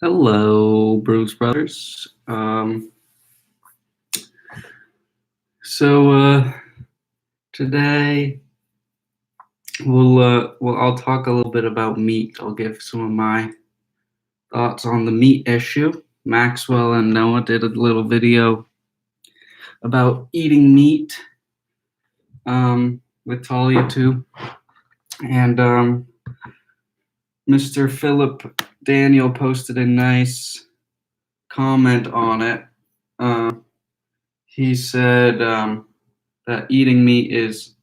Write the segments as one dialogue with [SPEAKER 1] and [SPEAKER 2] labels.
[SPEAKER 1] Hello, Bruce Brothers. So today I'll talk a little bit about meat. I'll give some of my thoughts on the meat issue. Maxwell and Noah did a little video about eating meat with Talia too, and Mr. Philip Daniel posted a nice comment on it. He said that eating meat was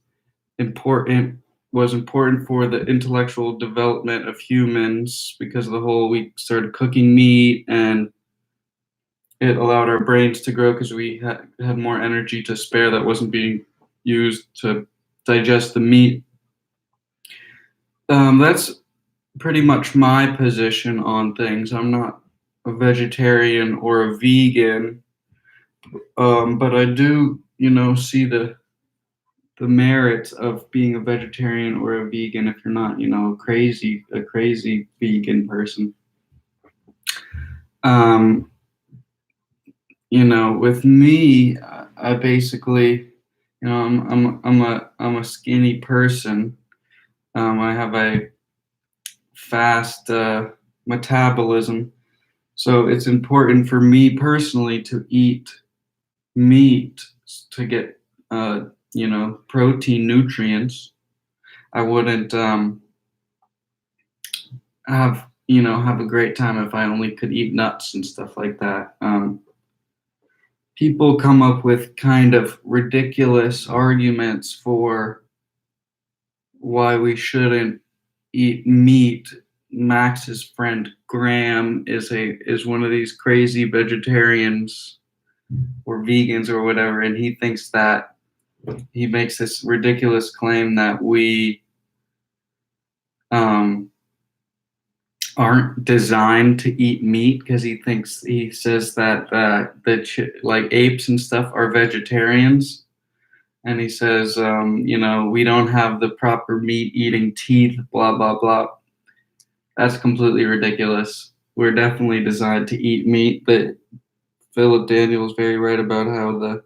[SPEAKER 1] important for the intellectual development of humans because of the whole we started cooking meat and it allowed our brains to grow because we had more energy to spare that wasn't being used to digest the meat. That's pretty much my position on things. I'm not a vegetarian or a vegan, but I do, see the merits of being a vegetarian or a vegan if you're not, a crazy vegan person. With me, I basically, I'm a skinny person. I have a fast metabolism, so it's important for me personally to eat meat to get protein nutrients. I wouldn't have a great time if I only could eat nuts and stuff like that. People come up with kind of ridiculous arguments for why we shouldn't eat meat. Max's friend Graham is one of these crazy vegetarians or vegans or whatever, and he thinks that he makes this ridiculous claim that we aren't designed to eat meat because he says that like apes and stuff are vegetarians, and he says we don't have the proper meat eating teeth, blah blah blah. That's completely ridiculous. We're definitely designed to eat meat, but Philip Daniel is very right about how the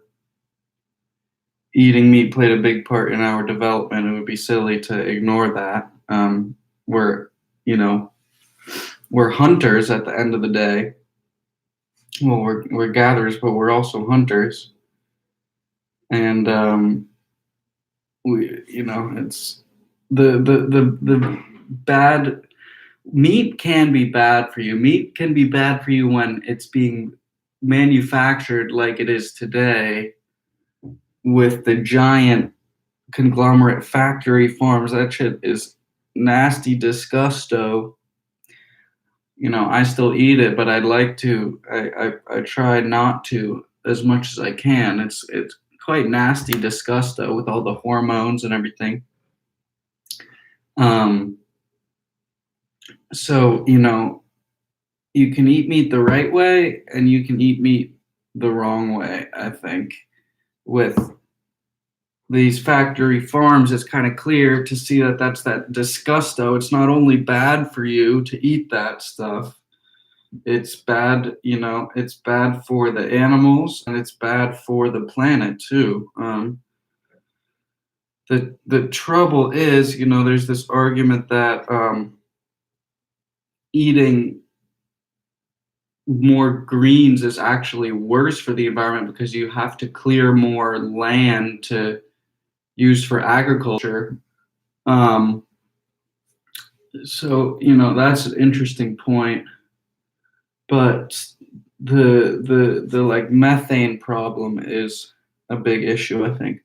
[SPEAKER 1] eating meat played a big part in our development. It would be silly to ignore that. We're hunters at the end of the day. Well, we're gatherers, but we're also hunters. And it's the bad meat can be bad for you. Meat can be bad for you when it's being manufactured like it is today with the giant conglomerate factory farms. That shit is nasty, disgusto. I still eat it, but I'd like to. I try not to as much as I can. It's quite nasty, disgusto with all the hormones and everything. So you can eat meat the right way and you can eat meat the wrong way. I think with these factory farms, it's kind of clear to see that that's that disgusto. It's not only bad for you to eat that stuff. It's bad, it's bad for the animals and it's bad for the planet too. The trouble is, there's this argument that eating more greens is actually worse for the environment because you have to clear more land to use for agriculture. So that's an interesting point, but the like methane problem is a big issue, I think.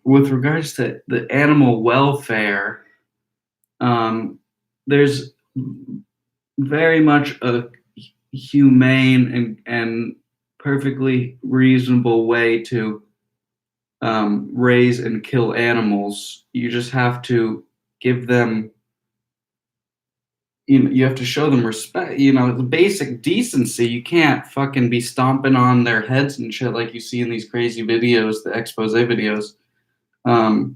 [SPEAKER 1] With regards to the animal welfare, there's very much a humane and perfectly reasonable way to raise and kill animals. You just have to give them, you have to show them respect, the basic decency. You can't fucking be stomping on their heads and shit like you see in these crazy videos, the expose videos. Those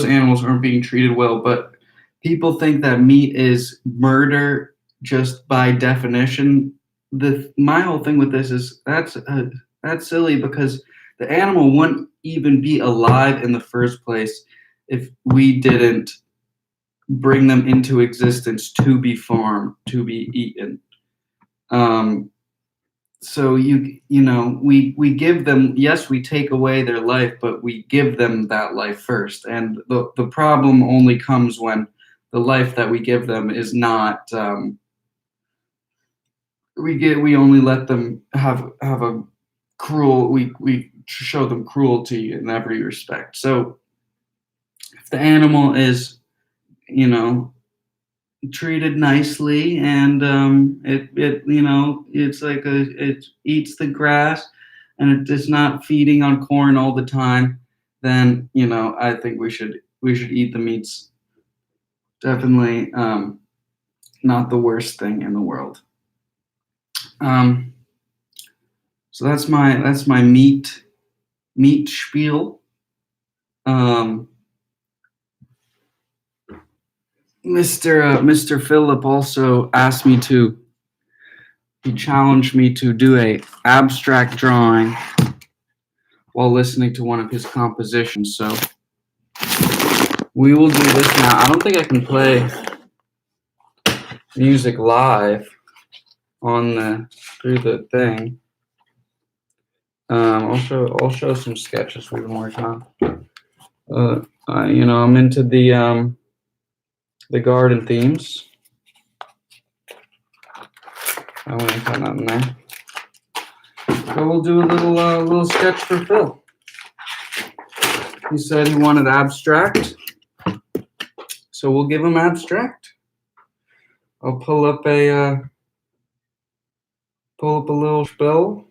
[SPEAKER 1] animals aren't being treated well, but people think that meat is murder just by definition. My whole thing with this is that's silly, because the animal wouldn't even be alive in the first place if we didn't bring them into existence to be farmed, to be eaten. So we give them, yes, we take away their life, but we give them that life first. And the problem only comes when the life that we give them is not, we only let them have a we show them cruelty in every respect. So if the animal is, you know, treated nicely, and it's like it eats the grass, and it is not feeding on corn all the time, then I think we should eat the meats. Definitely not the worst thing in the world. um so that's my meat spiel. um Mr. Philip also asked me to he challenged me to do a abstract drawing while listening to one of his compositions. So we will do this now. I don't think I can play music live through the thing. I'll show some sketches we've been working on. I'm into the garden themes. I want to put that in there. So we'll do a little sketch for Phil. He said he wanted abstract, so we'll give him abstract. I'll pull up a little spell,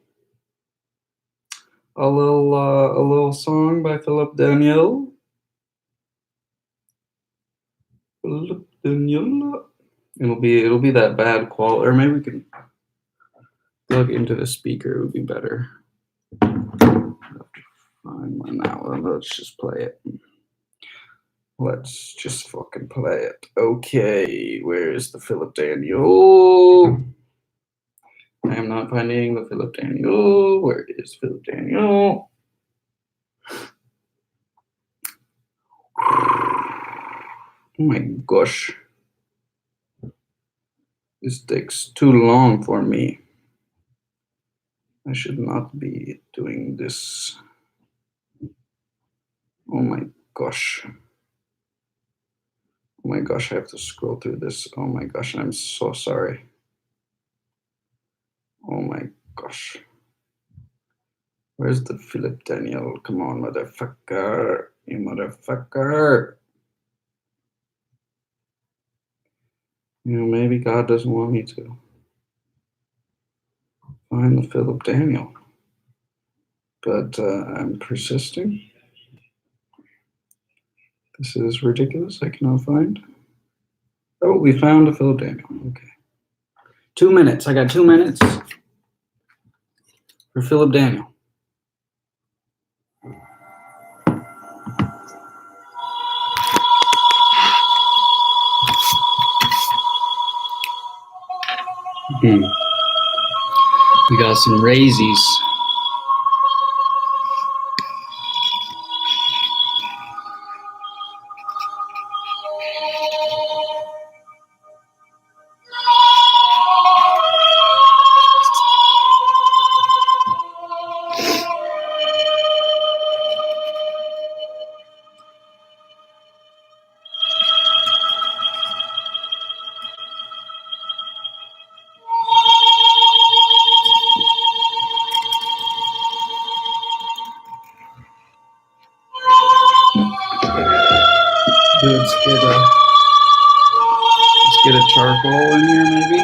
[SPEAKER 1] a little song by Philip Daniel. It'll be that bad quality, or maybe we can plug into the speaker. It would be better. Find one now. Let's just play it. Let's just fucking play it. Okay, where's the Philip Daniel? I am not finding the Philip Daniel. Where is Philip Daniel? Oh my gosh. This takes too long for me. I should not be doing this. Oh my gosh. Oh my gosh, I have to scroll through this. Oh my gosh, I'm so sorry. Oh my gosh. Where's the Philip Daniel? Come on, motherfucker. You motherfucker. Maybe God doesn't want me to find the Philip Daniel. But I'm persisting. This is ridiculous. I cannot find. Oh, we found a Philip Daniel. Okay. 2 minutes. I got 2 minutes for Philip Daniel. We got some raisies. Let's get a charcoal in here, maybe.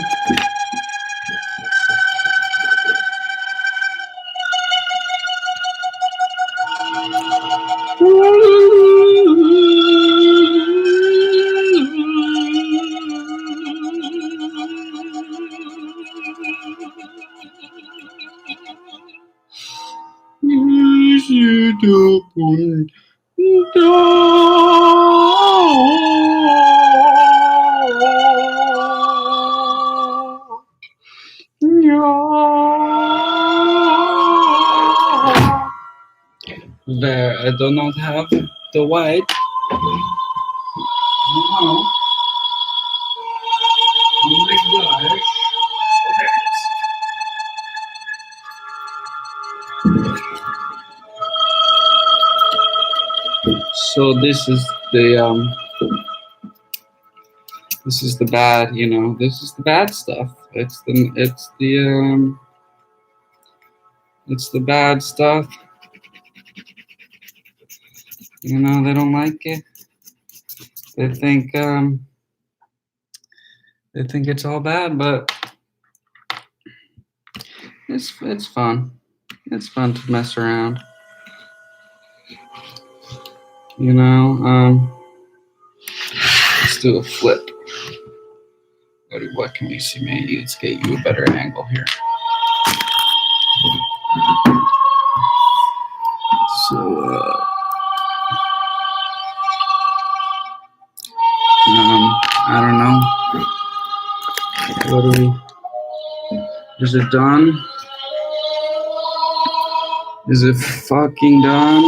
[SPEAKER 1] there. I do not have the white. Oh, oh my gosh. So this is the bad, this is the bad stuff. It's the bad stuff. They don't like it. They think it's all bad, but it's fun. It's fun to mess around. Let's do a flip. What can we see? Maybe let's get you a better angle here. So, I don't know. What do we? Is it done? Is it fucking done?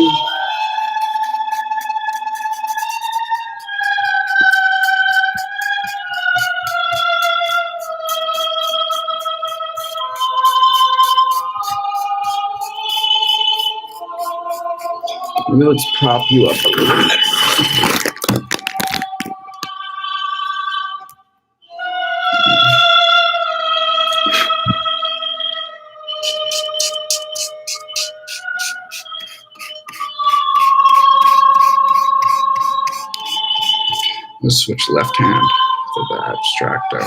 [SPEAKER 1] Maybe let's prop you up a little bit. Let's switch left hand for the abstracto.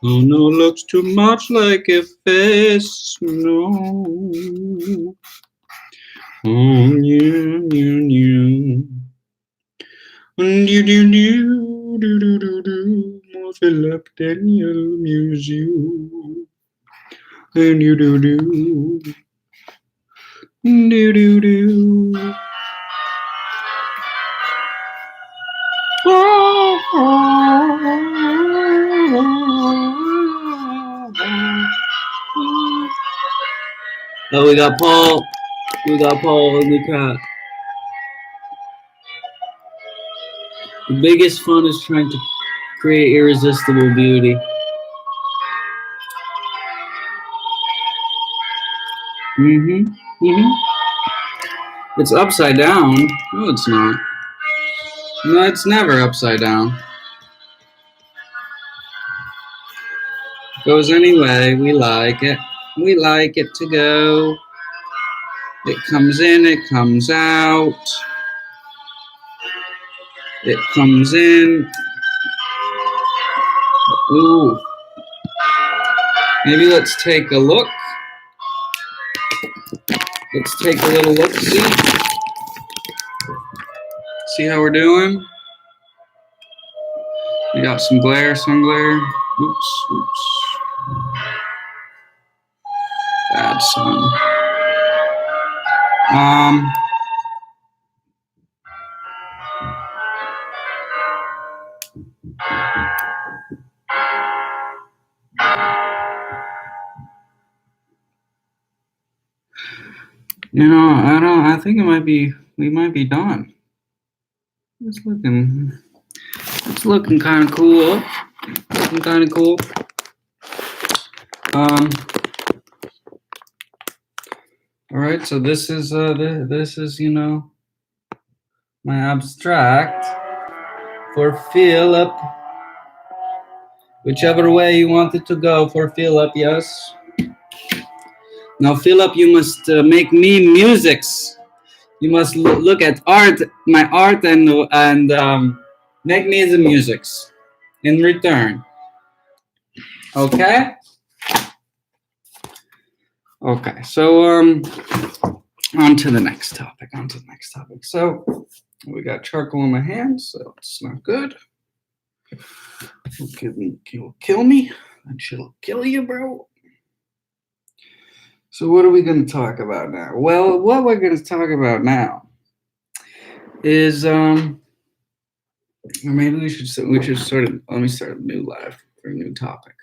[SPEAKER 1] Oh no, looks too much like a face. No. Oh, new. More Philippian Museum. And Oh, we got Paul. We got Paul in the cat. The biggest fun is trying to create irresistible beauty. It's upside down. No, it's not. No, it's never upside down. Goes anyway. We like it. We like it to go. It comes in, it comes out. It comes in. Ooh. Maybe let's take a look. Let's take a little look-see. See how we're doing? We got some glare, sun glare. Oops. Bad sun. I think we might be done. It's looking kind of cool. All right, so this is my abstract for Philip. Whichever way you want it to go for Philip, yes. Now, Philip, you must make me musics. You must look at my art, and make me the musics in return. Okay? Okay, so on to the next topic. So we got charcoal in my hands, so it's not good. It'll kill me, and she'll kill you, bro. So what are we going to talk about now? Well, what we're going to talk about now is or maybe we should sort of let me start a new live for a new topic.